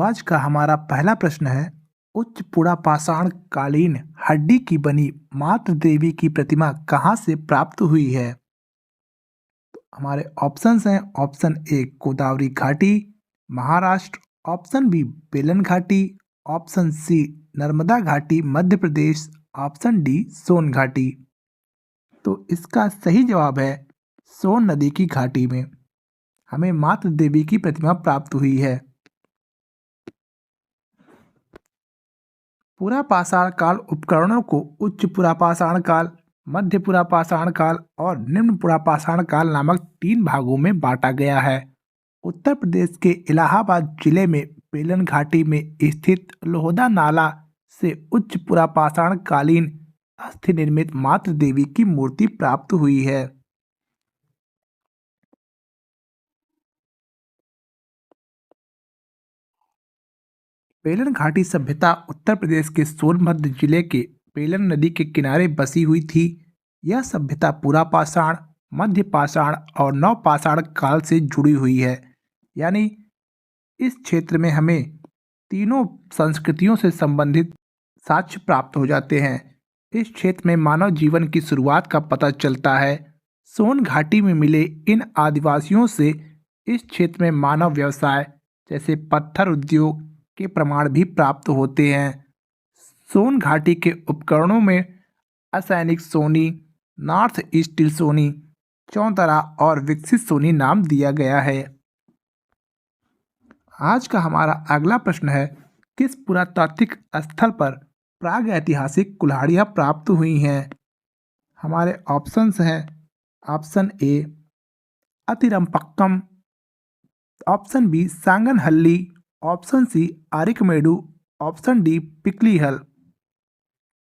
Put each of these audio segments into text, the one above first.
आज का हमारा पहला प्रश्न है, उच्च पुरापाषाण कालीन हड्डी की बनी मातृ देवी की प्रतिमा कहाँ से प्राप्त हुई है? हमारे ऑप्शंस हैं। ऑप्शन ए गोदावरी घाटी, महाराष्ट्र। ऑप्शन बी बेलन घाटी। ऑप्शन सी नर्मदा घाटी, मध्य प्रदेश। ऑप्शन डी सोन घाटी। तो इसका सही जवाब है सोन नदी की घाटी में हमें मातृ देवी की प्रतिमा प्राप्त हुई है। पुरापाषाण काल उपकरणों को उच्च पुरापाषाण काल, मध्य पुरापाषाण काल और निम्न पुरापाषाण काल नामक 3 भागों में बांटा गया है। उत्तर प्रदेश के इलाहाबाद जिले में बेलन घाटी में स्थित लोहदा नाला से उच्च पुरापाषाण कालीन अस्थि निर्मित मातृ देवी की मूर्ति प्राप्त हुई है। बेलन घाटी सभ्यता उत्तर प्रदेश के सोनभद्र जिले के बेलन नदी के किनारे बसी हुई थी। यह सभ्यता पुरापाषाण, मध्य पाषाण और नवपाषाण काल से जुड़ी हुई है। यानी इस क्षेत्र में हमें तीनों संस्कृतियों से संबंधित साक्ष्य प्राप्त हो जाते हैं। इस क्षेत्र में मानव जीवन की शुरुआत का पता चलता है। सोन घाटी में मिले इन आदिवासियों से इस क्षेत्र में मानव व्यवसाय जैसे पत्थर उद्योग के प्रमाण भी प्राप्त होते हैं। सोन घाटी के उपकरणों में असैनिक सोनी, नॉर्थ ईस्टिल सोनी, चौतरा और विकसित सोनी नाम दिया गया है। आज का हमारा अगला प्रश्न है, किस पुरातात्विक स्थल पर प्राग ऐतिहासिक कुल्हाड़ियाँ प्राप्त हुई हैं? हमारे ऑप्शंस हैं। Option A Attirampakkam, option B Sanganahalli, option C Arikamedu, option D Piklihal.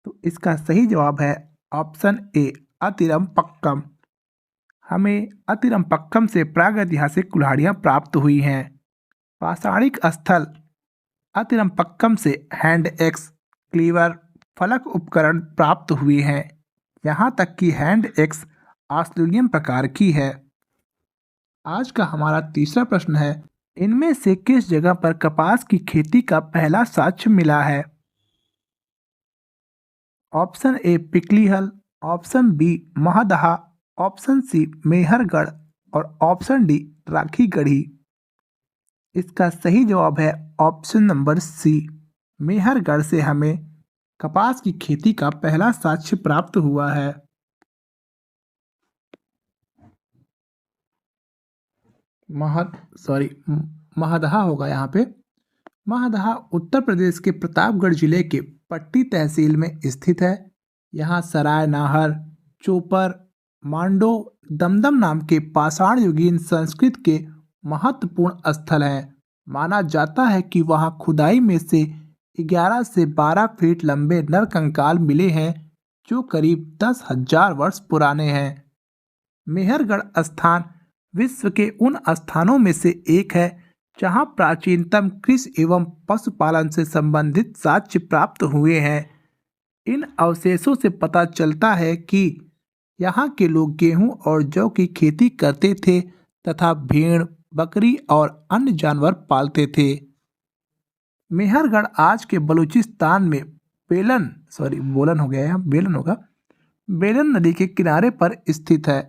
तो इसका सही जवाब है ऑप्शन ए अतिरंपक्कम। हमें अतिरंपक्कम से प्राग ऐतिहासिक कुल्हाड़ियाँ प्राप्त हुई हैं। पाषाणिक स्थल अतिरंपक्कम से हैंड एक्स, क्लीवर, फलक उपकरण प्राप्त हुए हैं। यहाँ तक कि हैंड एक्स ऑस्ट्रेलियन प्रकार की है। आज का हमारा तीसरा प्रश्न है, इनमें से किस जगह पर कपास की खेती का पहला साक्ष्य मिला है? Option A Piklihal, option B Mahadaha, option C Mehrgarh और ऑप्शन डी राखीगढ़ी। इसका सही जवाब है ऑप्शन नंबर सी, मेहरगढ़ से हमें कपास की खेती का पहला साक्ष्य प्राप्त हुआ है। महदहा होगा यहाँ पे। महदहा उत्तर प्रदेश के प्रतापगढ़ जिले के पट्टी तहसील में स्थित है। यहाँ सराय नाहर, चोपर, मांडो, दमदम नाम के पाषाण युगीन संस्कृत के महत्वपूर्ण स्थल हैं। माना जाता है कि वहाँ खुदाई में से 11 से 12 फीट लंबे नरकंकाल मिले हैं, जो करीब 10,000 वर्ष पुराने हैं। मेहरगढ़ स्थान विश्व के उन स्थानों में से एक है जहां प्राचीनतम कृषि एवं पशुपालन से संबंधित साक्ष्य प्राप्त हुए हैं। इन अवशेषों से पता चलता है कि यहाँ के लोग गेहूं और जौ की खेती करते थे तथा भेड़, बकरी और अन्य जानवर पालते थे। मेहरगढ़ आज के बलूचिस्तान में बेलन नदी के किनारे पर स्थित है।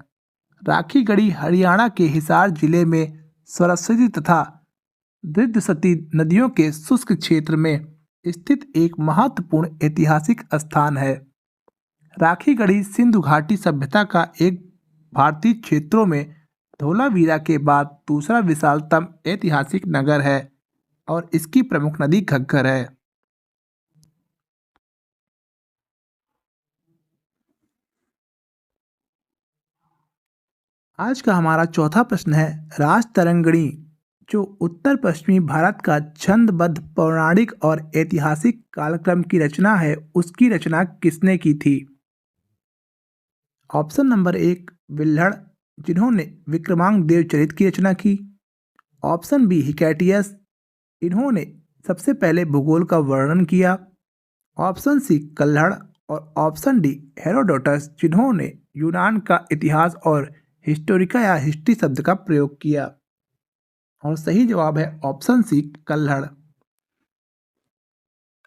राखीगढ़ी हरियाणा के हिसार जिले में सरस्वती तथा दृढ़सती नदियों के शुष्क क्षेत्र में स्थित एक महत्वपूर्ण ऐतिहासिक स्थान है। राखीगढ़ी सिंधु घाटी सभ्यता का एक भारतीय क्षेत्रों में धोलावीरा के बाद दूसरा विशालतम ऐतिहासिक नगर है और इसकी प्रमुख नदी घग्गर है। आज का हमारा चौथा प्रश्न है, राजतरंगिणी जो उत्तर पश्चिमी भारत का छंदबद्ध पौराणिक और ऐतिहासिक कालक्रम की रचना है, उसकी रचना किसने की थी? ऑप्शन नंबर 1 विल्हड़, जिन्होंने विक्रमांक देवचरित की रचना की। ऑप्शन बी हिकैटियस, इन्होंने सबसे पहले भूगोल का वर्णन किया। ऑप्शन सी कल्हड़ और ऑप्शन डी हेरोडोटस, जिन्होंने यूनान का इतिहास और हिस्टोरिका या हिस्ट्री शब्द का प्रयोग किया। और सही जवाब है ऑप्शन सी कल्हड़।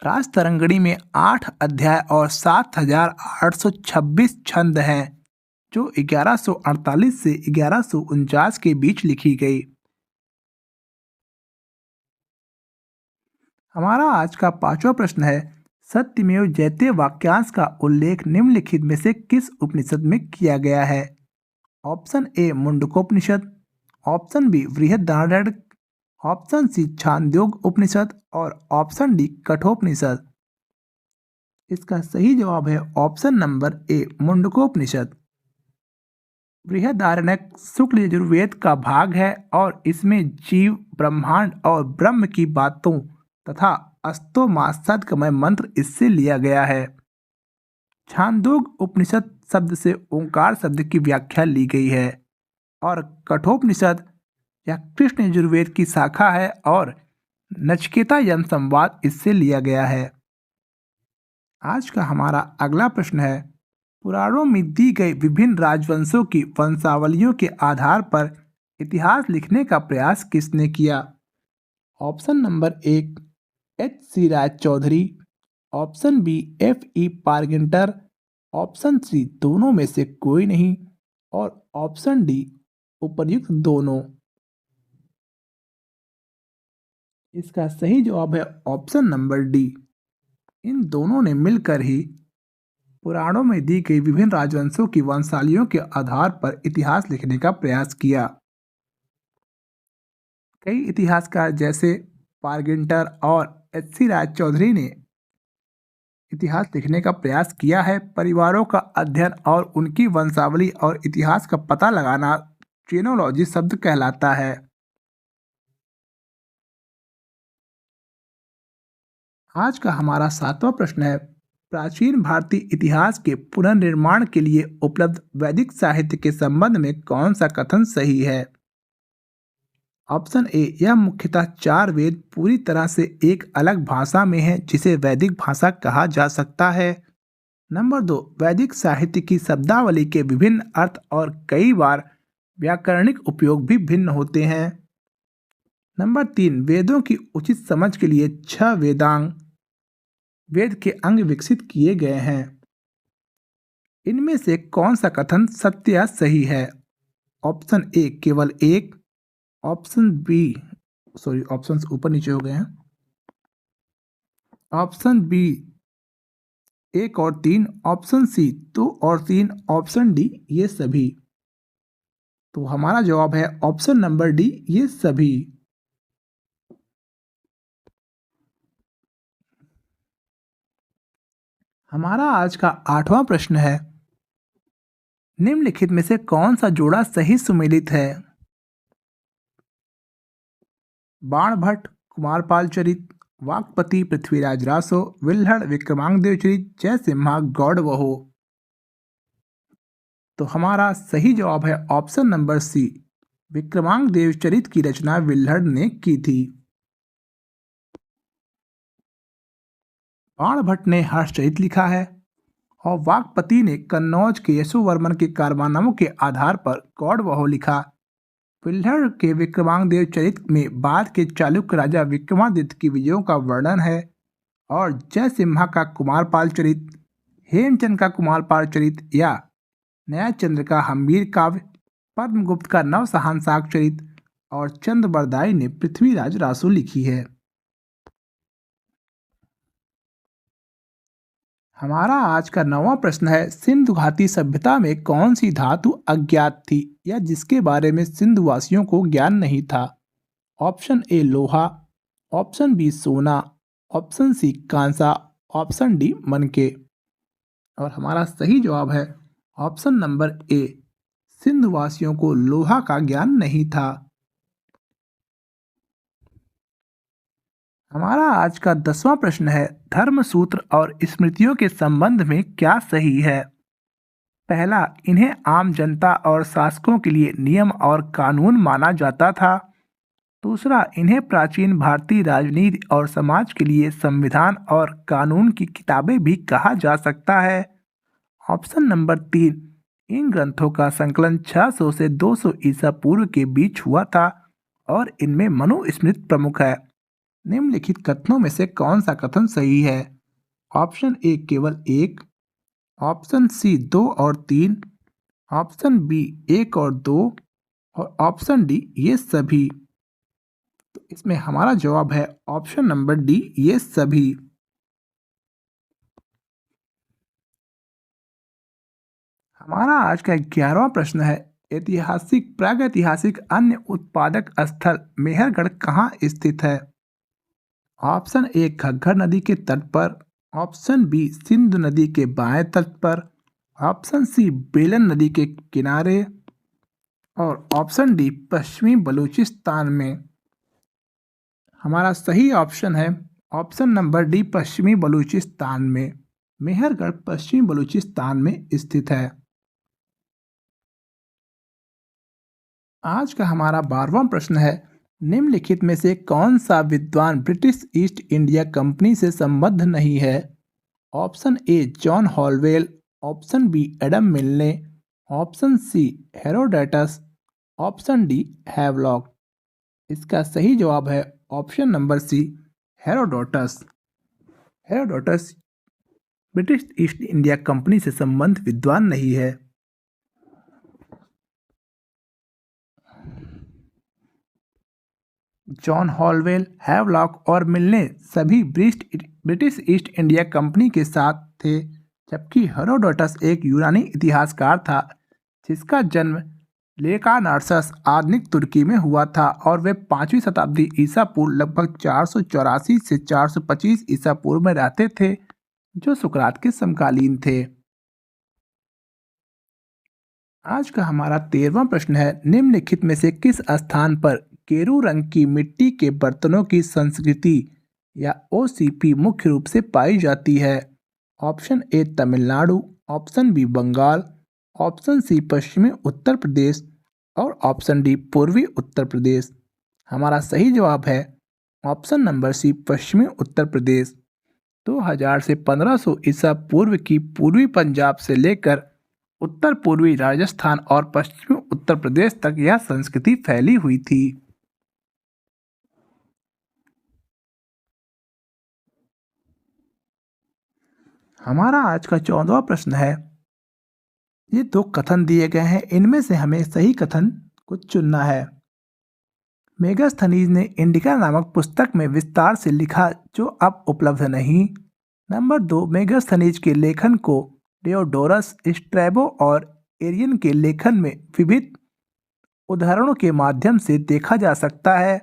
राजतरंगिणी में 8 अध्याय और 7,826 छंद हैं, जो 1148 से 1149 के बीच लिखी गई। हमारा आज का 5वां प्रश्न है, सत्यमेव जयते वाक्यांश का उल्लेख निम्नलिखित में से किस उपनिषद में किया गया है? Option A Mundakopanishad, option B Brihadaranyaka, option C Chandogya Upanishad और ऑप्शन डी कठोपनिषद। इसका सही जवाब है option number A Mundakopanishad. Brihadaranyaka Shukla Yajurveda का भाग है और इसमें जीव, ब्रह्मांड और ब्रह्म की बातों तथा अस्तो मां सद्गमय मंत्र इससे लिया गया है। छांदोग्य उपनिषद शब्द से ओंकार शब्द की व्याख्या ली गई है और कठोपनिषद यह कृष्ण यजुर्वेद की शाखा है और नचिकेता यम संवाद इससे लिया गया है। आज का हमारा अगला प्रश्न है, पुराणों में दी गई विभिन्न राजवंशों की वंशावलियों के आधार पर इतिहास लिखने का प्रयास किसने किया? Option number 1 H.C. Raychaudhuri, option B F.E. Pargiter, option C दोनों में से कोई नहीं और ऑप्शन डी उपर्युक्त दोनों। इसका सही जवाब है ऑप्शन नंबर डी। इन दोनों ने मिलकर ही पुराणों में दी गई विभिन्न राजवंशों की वंशावलियों के आधार पर इतिहास लिखने का प्रयास किया। कई इतिहासकार जैसे पारगिंटर और H.C. रायचौधरी ने इतिहास लिखने का प्रयास किया है। परिवारों का अध्ययन और उनकी वंशावली और इतिहास का पता लगाना जीनोलॉजी शब्द कहलाता है। आज का हमारा 7वां प्रश्न है, प्राचीन भारतीय इतिहास के पुनर्निर्माण के लिए उपलब्ध वैदिक साहित्य के संबंध में कौन सा कथन सही है? ऑप्शन ए, यह मुख्यतः 4 वेद पूरी तरह से एक अलग भाषा में है जिसे वैदिक भाषा कहा जा सकता है। नंबर 2, वैदिक साहित्य की शब्दावली के विभिन्न अर्थ और कई बार व्याकरणिक उपयोग भी भिन्न होते हैं। नंबर 3, वेदों की उचित समझ के लिए 6 वेदांग वेद के अंग विकसित किए गए हैं। इनमें से कौन सा कथन सत्य या सही है? ऑप्शन ए केवल एक, ऑप्शन बी ऑप्शंस ऊपर नीचे हो गए हैं, ऑप्शन बी 1 और 3, ऑप्शन सी 2 और 3, ऑप्शन डी ये सभी। तो हमारा जवाब है ऑप्शन नंबर डी ये सभी। हमारा आज का 8वां प्रश्न है, निम्नलिखित में से कौन सा जोड़ा सही सुमेलित है? बाणभट्ट कुमारपाल चरित, वाकपति पृथ्वीराज रासो, विल्हड़ विक्रमांगदेव चरित, जयसिम्हा गौड़वहो। तो हमारा सही जवाब है ऑप्शन नंबर सी, विक्रमांगदेव चरित की रचना विल्हड़ ने की थी। बाणभट्ट ने हर्षचरित लिखा है और वाकपति ने कन्नौज के यशोवर्मन के कारनामों के आधार पर गौड़वहो लिखा। विल्हड़ के विक्रमांगदेव चरित में बाद के चालुक्य राजा विक्रमादित्य की विजयों का वर्णन है और जयसिम्हा का कुमारपाल चरित, हेमचंद का कुमारपाल चरित या न्यायचंद्र का हम्मीर काव्य, पद्मगुप्त का नवसहांसाक चरित और चंद्रबरदाई ने पृथ्वीराज रासो लिखी है। हमारा आज का 9वां प्रश्न है, सिंधु घाटी सभ्यता में कौन सी धातु अज्ञात थी या जिसके बारे में सिंधुवासियों को ज्ञान नहीं था? ऑप्शन ए लोहा, ऑप्शन बी सोना, ऑप्शन सी कांसा, ऑप्शन डी मनके। और हमारा सही जवाब है ऑप्शन नंबर ए, सिंधुवासियों को लोहा का ज्ञान नहीं था। हमारा आज का 10वां प्रश्न है, धर्मसूत्र और स्मृतियों के संबंध में क्या सही है? पहला, इन्हें आम जनता और शासकों के लिए नियम और कानून माना जाता था। दूसरा, इन्हें प्राचीन भारतीय राजनीति और समाज के लिए संविधान और कानून की किताबें भी कहा जा सकता है। ऑप्शन नंबर 3, इन ग्रंथों का संकलन 600 से 200 ईसा पूर्व के बीच हुआ था और इनमें मनुस्मृति प्रमुख है। निम्नलिखित कथनों में से कौन सा कथन सही है? ऑप्शन ए केवल एक, ऑप्शन सी दो और तीन, ऑप्शन बी एक और दो, और ऑप्शन डी ये सभी। तो इसमें हमारा जवाब है ऑप्शन नंबर डी, ये सभी। हमारा आज का 11वां प्रश्न है, ऐतिहासिक प्रागैतिहासिक अन्य उत्पादक स्थल मेहरगढ़ कहाँ स्थित है? ऑप्शन ए घग्गर नदी के तट पर, ऑप्शन बी सिंधु नदी के बाएं तट पर, ऑप्शन सी बेलन नदी के किनारे, और ऑप्शन डी पश्चिमी बलूचिस्तान में। हमारा सही ऑप्शन है ऑप्शन नंबर डी, पश्चिमी बलूचिस्तान में। मेहरगढ़ पश्चिमी बलूचिस्तान में स्थित है। आज का हमारा 12वां प्रश्न है, निम्नलिखित में से कौन सा विद्वान ब्रिटिश ईस्ट इंडिया कंपनी से संबद्ध नहीं है? Option A John Holwell, option B Adam Milne, option C Herodotus, option D Havelock. इसका सही जवाब है option number C, Herodotus. Herodotus British East India company से संबंध विद्वान नहीं है। जॉन हॉलवेल, हैवलॉक और मिलने सभी ब्रिटिश ईस्ट इंडिया कंपनी के साथ थे, जबकि हेरोडोटस एक यूनानी इतिहासकार था जिसका जन्म लेकानार्सस आधुनिक तुर्की में हुआ था, और वे 5वीं शताब्दी ईसा पूर्व लगभग 484 से 425 ईसा पूर्व में रहते थे, जो सुकरात के समकालीन थे। आज का हमारा 13वां प्रश्न है, निम्नलिखित में से किस स्थान पर गेरू रंग की मिट्टी के बर्तनों की संस्कृति या ओसीपी मुख्य रूप से पाई जाती है? Option A Tamil Nadu, option B Bengal, option C पश्चिमी उत्तर प्रदेश, और ऑप्शन डी पूर्वी उत्तर प्रदेश। हमारा सही जवाब है ऑप्शन नंबर सी, पश्चिमी उत्तर प्रदेश। 2000 से 1500 ईसा पूर्व की पूर्वी पंजाब से लेकर उत्तर पूर्वी राजस्थान और पश्चिमी उत्तर प्रदेश तक यह संस्कृति फैली हुई थी। हमारा आज का 14वां प्रश्न है, ये दो कथन दिए गए हैं, इनमें से हमें सही कथन को चुनना है। मेगास्थनीज ने इंडिका नामक पुस्तक में विस्तार से लिखा जो अब उपलब्ध नहीं। नंबर 2, मेगास्थनीज के लेखन को डियोडोरस, स्ट्रैबो और एरियन के लेखन में विविध उदाहरणों के माध्यम से देखा जा सकता है।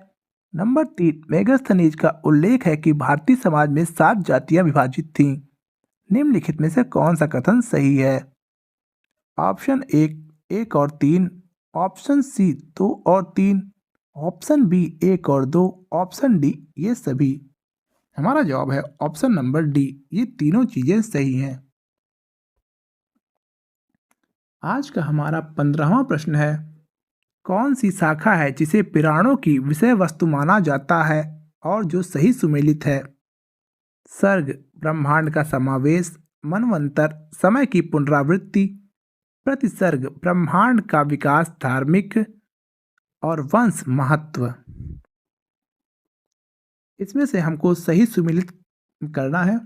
नंबर 3, मेगास्थनीज का उल्लेख है कि भारतीय समाज में 7 जातियां विभाजित थीं। निम्नलिखित में से कौन सा कथन सही है? ऑप्शन एक और तीन, ऑप्शन सी दो और तीन, ऑप्शन बी एक और दो, ऑप्शन डी ये सभी। हमारा जवाब है ऑप्शन नंबर डी, ये तीनों चीजें सही हैं। आज का हमारा 15वां प्रश्न है, कौन सी शाखा है जिसे पुराणों की विषय वस्तु माना जाता है और जो सही सुमेलित है? सर्ग ब्रह्मांड का समावेश, मनवंतर समय की पुनरावृत्ति, प्रतिसर्ग ब्रह्मांड का विकास, धार्मिक, और वंश महत्व। इसमें से हमको सही सुमेलित करना है,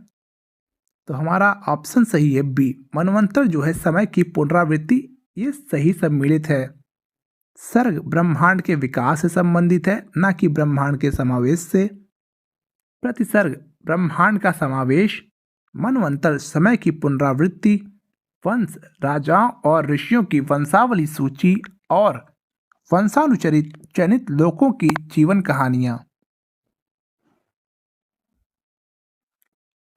तो हमारा ऑप्शन सही है बी, मनवंतर जो है समय की पुनरावृत्ति, ये सही सम्मिलित है। सर्ग ब्रह्मांड के विकास से संबंधित है, न कि ब्रह्मांड के समावेश से। प्रतिसर्ग ब्रह्मांड का समावेश, मनवंतर समय की पुनरावृत्ति, वंश राजाओं और ऋषियों की वंशावली सूची, और वंशानुचरित चयनित लोगों की जीवन कहानियां।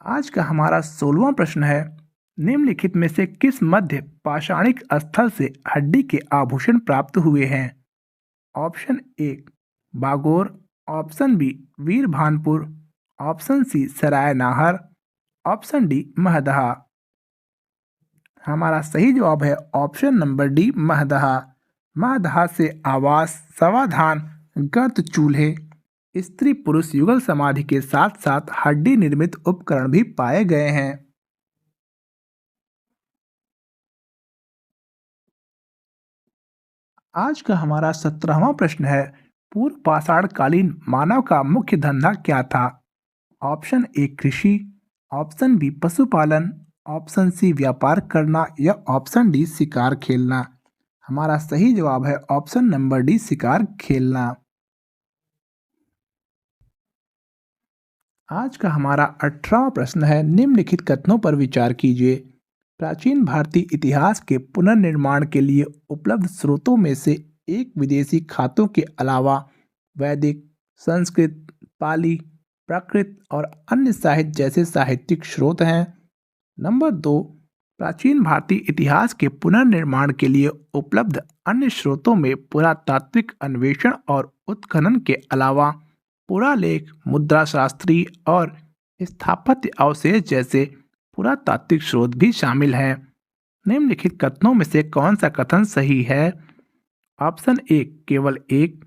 आज का हमारा 16वां प्रश्न है, निम्नलिखित में से किस मध्य पाषाणिक स्थल से हड्डी के आभूषण प्राप्त हुए हैं? Option A Bagor, option B Birbhanpur, option C Sarai Nahar, option D Mahadaha. हमारा सही जवाब है option number D, Mahadaha. Mahadaha से आवास, समाधान, गर्त चूल्हे, स्त्री पुरुष युगल समाधि के साथ साथ हड्डी निर्मित उपकरण भी पाए गए हैं। आज का हमारा 17वां प्रश्न है, पूर्व पाषाणकालीन मानव का मुख्य धंधा क्या था? ऑप्शन ए कृषि, ऑप्शन बी पशुपालन, ऑप्शन सी व्यापार करना या ऑप्शन डी शिकार खेलना। हमारा सही जवाब है ऑप्शन नंबर डी, शिकार खेलना। आज का हमारा 18वां प्रश्न है, निम्नलिखित कथनों पर विचार कीजिए। प्राचीन भारतीय इतिहास के पुनर्निर्माण के लिए उपलब्ध स्रोतों में से एक विदेशी खातों के अलावा वैदिक, संस्कृत, पाली, प्राकृत और अन्य साहित्य जैसे साहित्यिक स्रोत हैं। नंबर 2, प्राचीन भारतीय इतिहास के पुनर्निर्माण के लिए उपलब्ध अन्य स्रोतों में पुरातात्विक अन्वेषण और उत्खनन के अलावा पुरालेख, मुद्राशास्त्री और स्थापत्य अवशेष जैसे पुरातात्विक स्रोत भी शामिल हैं। निम्नलिखित कथनों में से कौन सा कथन सही है? ऑप्शन ए केवल एक,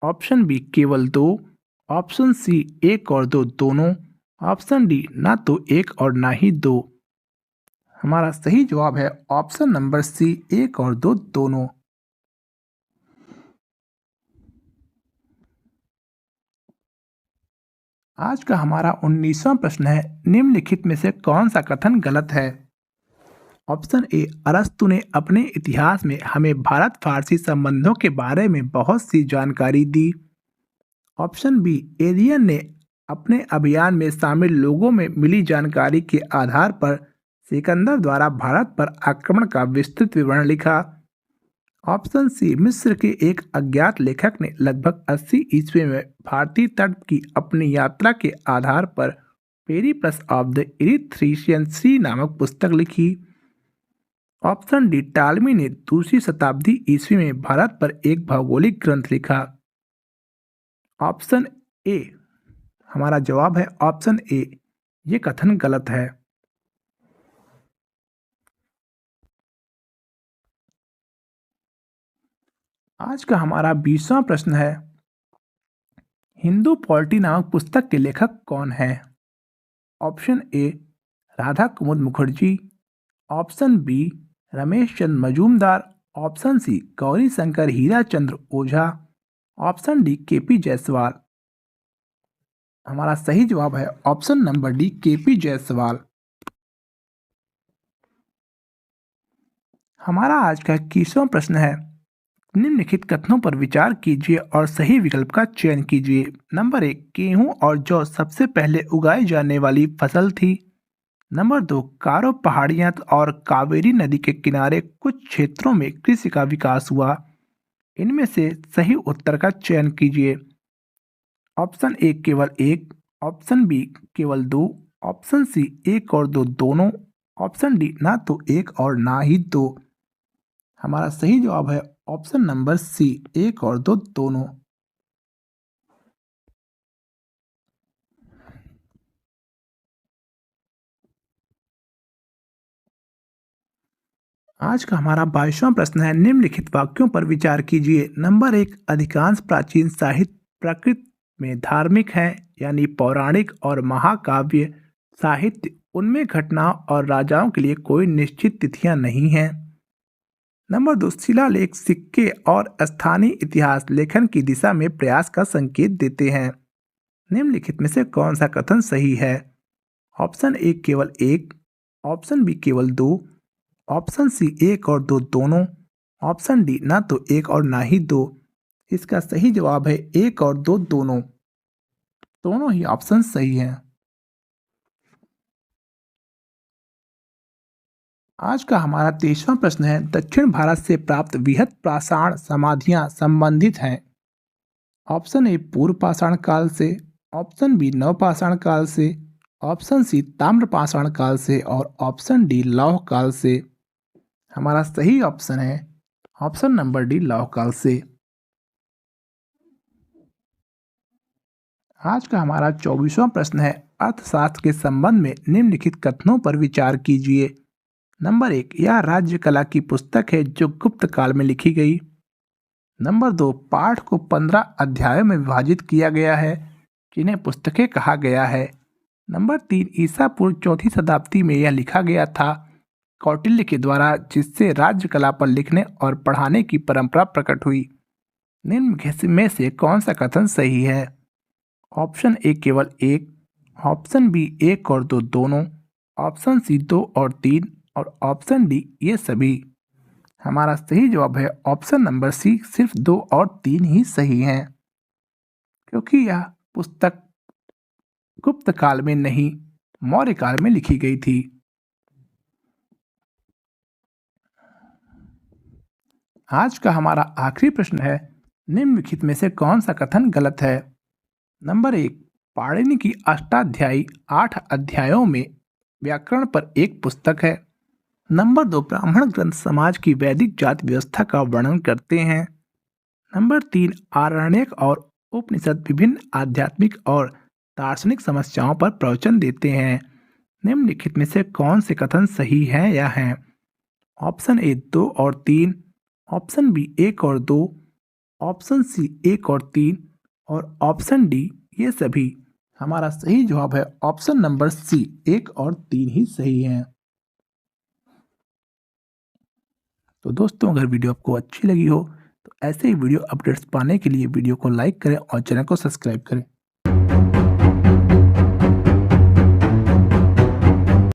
ऑप्शन बी केवल दो, ऑप्शन सी एक और दो दोनों, ऑप्शन डी ना तो एक और ना ही दो। हमारा सही जवाब है ऑप्शन नंबर सी, एक और दो दोनों। आज का हमारा 19वां प्रश्न है, निम्नलिखित में से कौन सा कथन गलत है? ऑप्शन ए, अरस्तु ने अपने इतिहास में हमें भारत फारसी संबंधों के बारे में बहुत सी जानकारी दी। ऑप्शन बी, एरियन ने अपने अभियान में शामिल लोगों में मिली जानकारी के आधार पर सिकंदर द्वारा भारत पर आक्रमण का विस्तृत विवरण लिखा। ऑप्शन सी, मिस्र के एक अज्ञात लेखक ने लगभग 80 ईस्वी में भारतीय तट की अपनी यात्रा के आधार पर पेरिप्लस ऑफ द इरिथ्रिशियन सी नामक पुस्तक लिखी। ऑप्शन डी, टालमी ने दूसरी शताब्दी ईस्वी में भारत पर एक भौगोलिक ग्रंथ लिखा। ऑप्शन ए, हमारा जवाब है ऑप्शन ए, ये कथन गलत है। आज का हमारा 20वां प्रश्न है, हिंदू पॉलिटी नामक पुस्तक के लेखक कौन है? Option A, Radha Kumud Mukherjee, option B, Ramesh Chandra Majumdar, option C, Gauri Shankar Hira Chandra Ojha, option D, KP Jayaswal. हमारा सही जवाब है option number D, KP Jayaswal. हमारा आज का 21वां प्रश्न है, निम्नलिखित कथनों पर विचार कीजिए और सही विकल्प का चयन कीजिए। नंबर 1, गेहूं और जौ सबसे पहले उगाई जाने वाली फसल थी। नंबर 2, कारो पहाड़ियां और कावेरी नदी के किनारे कुछ क्षेत्रों में कृषि का विकास हुआ। इनमें से सही उत्तर का चयन कीजिए। ऑप्शन ए केवल एक, ऑप्शन बी केवल दो, ऑप्शन सी एक और दो दोनों, ऑप्शन डी ना तो एक और ना ही दो। हमारा सही जवाब है ऑप्शन नंबर सी, एक और दो दोनों। आज का हमारा 22वां प्रश्न है, निम्नलिखित वाक्यों पर विचार कीजिए। नंबर 1, अधिकांश प्राचीन साहित्य प्राकृत में धार्मिक है, यानी पौराणिक और महाकाव्य साहित्य उनमें घटनाओं और राजाओं के लिए कोई निश्चित तिथियां नहीं हैं। नंबर 2, शिलालेख सिक्के और स्थानीय इतिहास लेखन की दिशा में प्रयास का संकेत देते हैं। निम्नलिखित में से कौन सा कथन सही है? ऑप्शन ए केवल एक, ऑप्शन बी केवल दो, ऑप्शन सी एक और दो दोनों, ऑप्शन डी ना तो एक और ना ही दो। इसका सही जवाब है एक और दो दोनों। दोनों ही ऑप्शन सही हैं। आज का हमारा 23वां प्रश्न है, दक्षिण भारत से प्राप्त वृहत पाषाण समाधियां संबंधित हैं। ऑप्शन ए पूर्व पाषाण काल से, ऑप्शन बी नव पाषाण काल से, ऑप्शन सी ताम्र पाषाण काल से और ऑप्शन डी लौह काल से। हमारा सही ऑप्शन है ऑप्शन नंबर डी, लौह काल से। आज का हमारा 24वां प्रश्न है, अर्थशास्त्र के संबंध में निम्नलिखित कथनों पर विचार कीजिए। नंबर 1, यह राज्य कला की पुस्तक है जो गुप्त काल में लिखी गई। नंबर 2, पाठ को 15 अध्यायों में विभाजित किया गया है जिन्हें पुस्तकें कहा गया है। नंबर 3, ईसा पूर्व 4वीं शताब्दी में यह लिखा गया था कौटिल्य के द्वारा, जिससे राज्य कला पर लिखने और पढ़ाने की परंपरा प्रकट हुई। निम्न में से कौन सा कथन सही है? ऑप्शन ए केवल एक, ऑप्शन बी एक और दो दोनों, ऑप्शन सी दो और तीन और ऑप्शन डी ये सभी। हमारा सही जवाब है ऑप्शन नंबर सी, सिर्फ दो और तीन ही सही हैं, क्योंकि यह पुस्तक गुप्त काल में नहीं, मौर्य काल में लिखी गई थी। आज का हमारा आखिरी प्रश्न है, निम्नलिखित में से कौन सा कथन गलत है? नंबर एक, पाणिनि की अष्टाध्यायी 8 अध्यायों में व्याकरण पर एक पुस्तक है। नंबर दो, ब्राह्मण ग्रंथ समाज की वैदिक जाति व्यवस्था का वर्णन करते हैं। नंबर तीन, आरण्यक और उपनिषद विभिन्न आध्यात्मिक और दार्शनिक समस्याओं पर प्रवचन देते हैं। निम्नलिखित में से कौन से कथन सही हैं या हैं? ऑप्शन ए दो और तीन, ऑप्शन बी एक और दो, ऑप्शन सी एक और तीन और ऑप्शन डी ये सभी। हमारा सही जवाब है ऑप्शन नंबर सी, एक और तीन ही सही हैं। तो दोस्तों, अगर वीडियो आपको अच्छी लगी हो तो ऐसे ही वीडियो अपडेट्स पाने के लिए वीडियो को लाइक करें और चैनल को सब्सक्राइब करें।